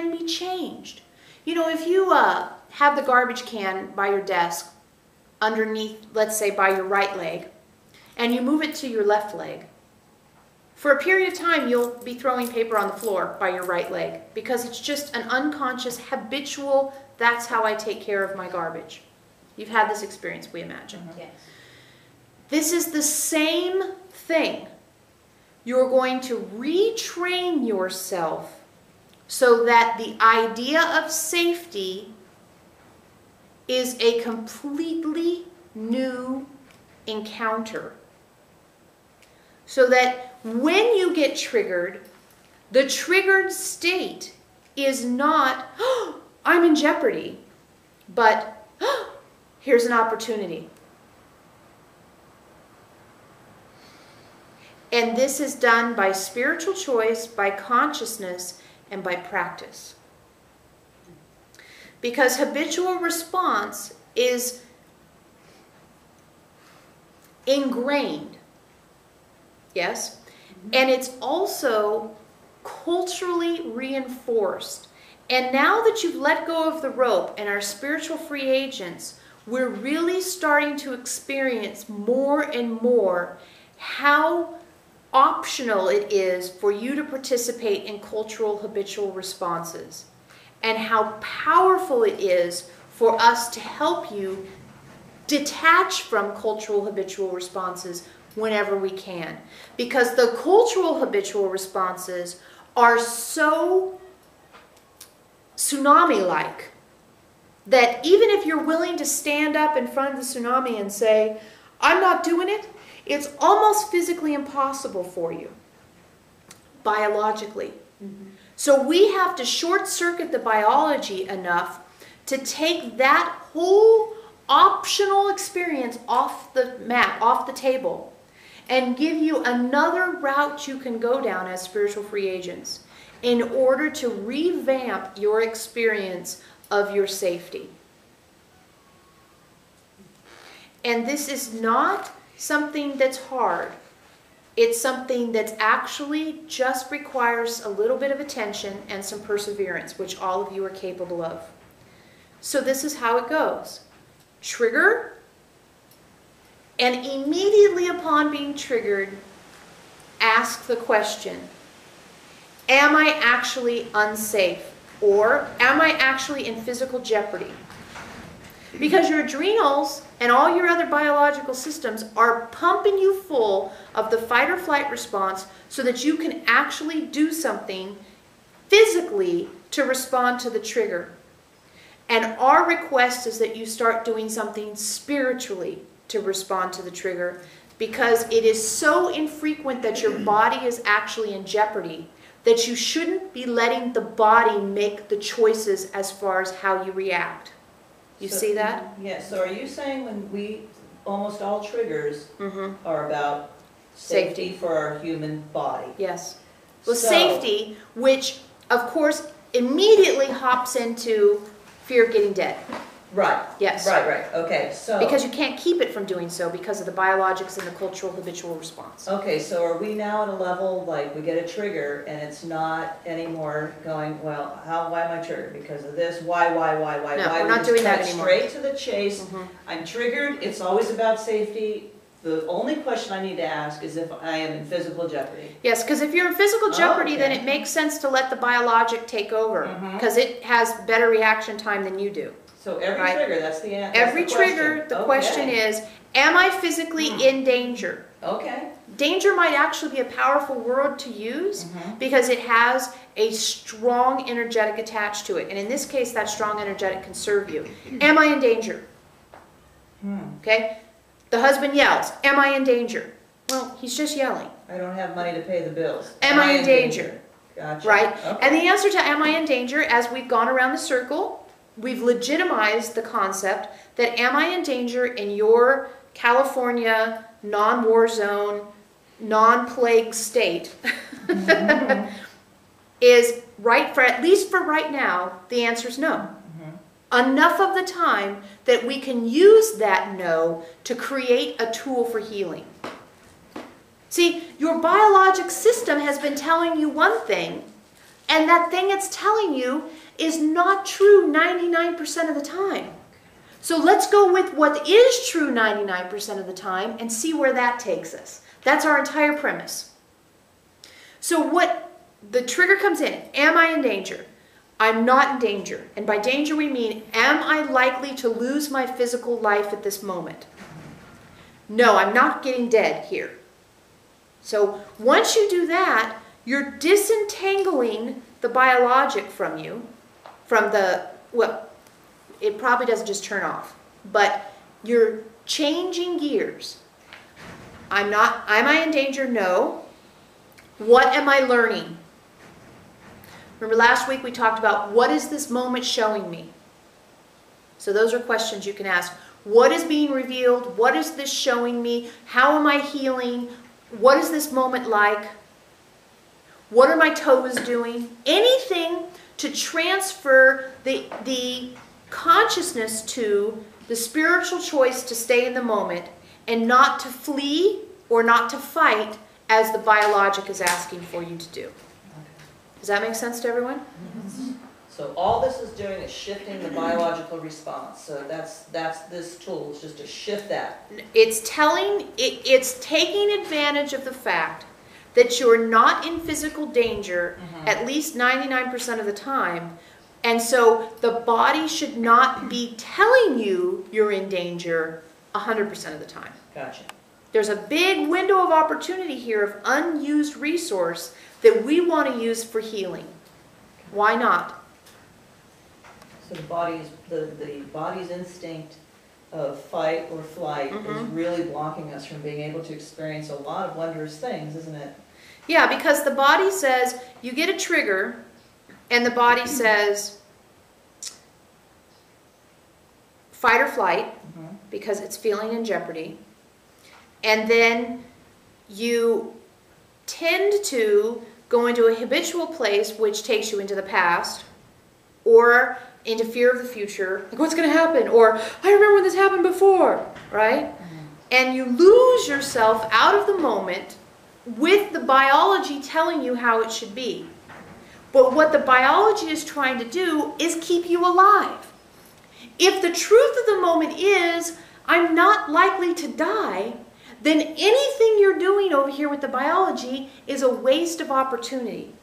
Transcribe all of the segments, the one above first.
can be changed. You know, if you have the garbage can by your desk underneath, let's say, by your right leg, and you move it to your left leg, for a period of time, you'll be throwing paper on the floor by your right leg because it's just an unconscious, habitual, that's how I take care of my garbage. You've had this experience, we imagine. Yes. This is the same thing. You're going to retrain yourself so that the idea of safety is a completely new encounter. So that when you get triggered, the triggered state is not, oh, I'm in jeopardy, but oh, here's an opportunity. And this is done by spiritual choice, by consciousness, and by practice. Because habitual response is ingrained. Yes? And it's also culturally reinforced. And now that you've let go of the rope and are spiritual free agents, we're really starting to experience more and more how optional it is for you to participate in cultural habitual responses, and how powerful it is for us to help you detach from cultural habitual responses whenever we can. Because the cultural habitual responses are so tsunami-like that even if you're willing to stand up in front of the tsunami and say, I'm not doing it, it's almost physically impossible for you, biologically. Mm-hmm. So we have to short-circuit the biology enough to take that whole optional experience off the map, off the table, and give you another route you can go down as spiritual free agents in order to revamp your experience of your safety. And this is not something that's hard. It's something that actually just requires a little bit of attention and some perseverance, which all of you are capable of. So this is how it goes. Trigger, and immediately upon being triggered, ask the question, am I actually unsafe? Or am I actually in physical jeopardy? Because your adrenals and all your other biological systems are pumping you full of the fight or flight response so that you can actually do something physically to respond to the trigger. And our request is that you start doing something spiritually to respond to the trigger, because it is so infrequent that your body is actually in jeopardy that you shouldn't be letting the body make the choices as far as how you react. You see that? Yes. So are you saying when almost all triggers are about safety for our human body? Yes. Well, safety, which of course immediately hops into fear of getting dead. Right. Yes. Right. Okay. So because you can't keep it from doing so because of the biologics and the cultural habitual response. Okay. So are we now at a level like we get a trigger and it's not anymore going, well, why am I triggered? Because of this? Why? No, we're not doing that anymore. Straight to the chase. I'm triggered. It's always about safety. The only question I need to ask is if I am in physical jeopardy. Yes, because if you're in physical jeopardy, then it makes sense to let the biologic take over, because it has better reaction time than you do. So every trigger, that's the answer. Every trigger, the question is, am I physically in danger? Okay. Danger might actually be a powerful word to use because it has a strong energetic attached to it. And in this case, that strong energetic can serve you. Am I in danger? Okay? The husband yells, am I in danger? Well, he's just yelling. I don't have money to pay the bills. Am I in danger? Gotcha. Right? Okay. And the answer to am I in danger, as we've gone around the circle, we've legitimized the concept that am I in danger in your California non-war zone, non-plague state is right, for at least for right now, the answer is no. Enough of the time that we can use that no to create a tool for healing. See, your biologic system has been telling you one thing, And that thing it's telling you is not true 99% of the time. So let's go with what is true 99% of the time and see where that takes us. That's our entire premise. So what the trigger comes in, am I in danger? I'm not in danger. And by danger we mean, am I likely to lose my physical life at this moment? No, I'm not getting dead here. So once you do that, you're disentangling the biologic from you, from the, well, it probably doesn't just turn off, but you're changing gears. Am I in danger? No. What am I learning? Remember last week we talked about what is this moment showing me? So those are questions you can ask. What is being revealed? What is this showing me? How am I healing? What is this moment like? What are my toes doing? Anything to transfer the consciousness to the spiritual choice to stay in the moment and not to flee or not to fight as the biologic is asking for you to do. Does that make sense to everyone? Yes. So all this is doing is shifting the biological response. So that's this tool, is just to shift that. It's taking advantage of the fact that you're not in physical danger at least 99% of the time. And so the body should not be telling you you're in danger 100% of the time. Gotcha. There's a big window of opportunity here of unused resource that we want to use for healing. Why not? So the body's instinct of fight or flight is really blocking us from being able to experience a lot of wondrous things, isn't it? Yeah, because the body says, you get a trigger, and the body says, fight or flight, because it's feeling in jeopardy. And then you tend to go into a habitual place which takes you into the past or into fear of the future. Like, what's going to happen? Or, I remember when this happened before, right? And you lose yourself out of the moment with the biology telling you how it should be. But what the biology is trying to do is keep you alive. If the truth of the moment is, I'm not likely to die, then anything you're doing over here with the biology is a waste of opportunity.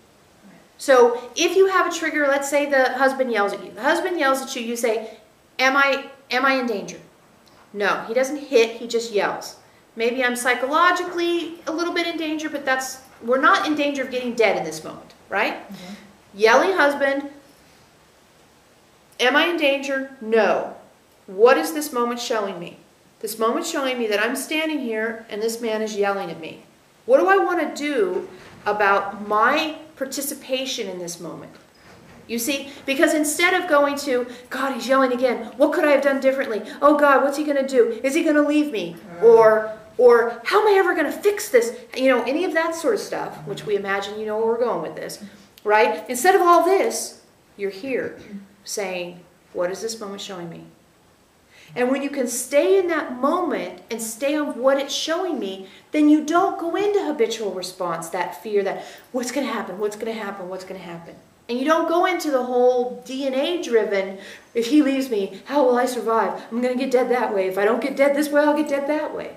So if you have a trigger, let's say the husband yells at you. The husband yells at you, you say, am I in danger? No, he doesn't hit, he just yells. Maybe I'm psychologically a little bit in danger, but we're not in danger of getting dead in this moment, right? Yelling husband, am I in danger? No. What is this moment showing me? This moment's showing me that I'm standing here and this man is yelling at me. What do I want to do about my participation in this moment? You see, because instead of going to, God, he's yelling again. What could I have done differently? Oh God, what's he going to do? Is he going to leave me? Or how am I ever going to fix this? You know, any of that sort of stuff, which we imagine you know where we're going with this, right? Instead of all this, you're here saying, what is this moment showing me? And when you can stay in that moment and stay on what it's showing me, then you don't go into habitual response, that fear that, what's going to happen, what's going to happen, what's going to happen. And you don't go into the whole DNA-driven, if he leaves me, how will I survive? I'm going to get dead that way. If I don't get dead this way, I'll get dead that way.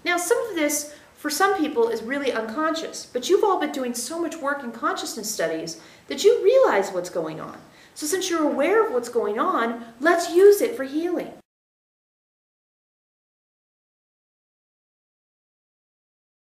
Now, some of this, for some people, is really unconscious. But you've all been doing so much work in consciousness studies that you realize what's going on. So since you're aware of what's going on, let's use it for healing.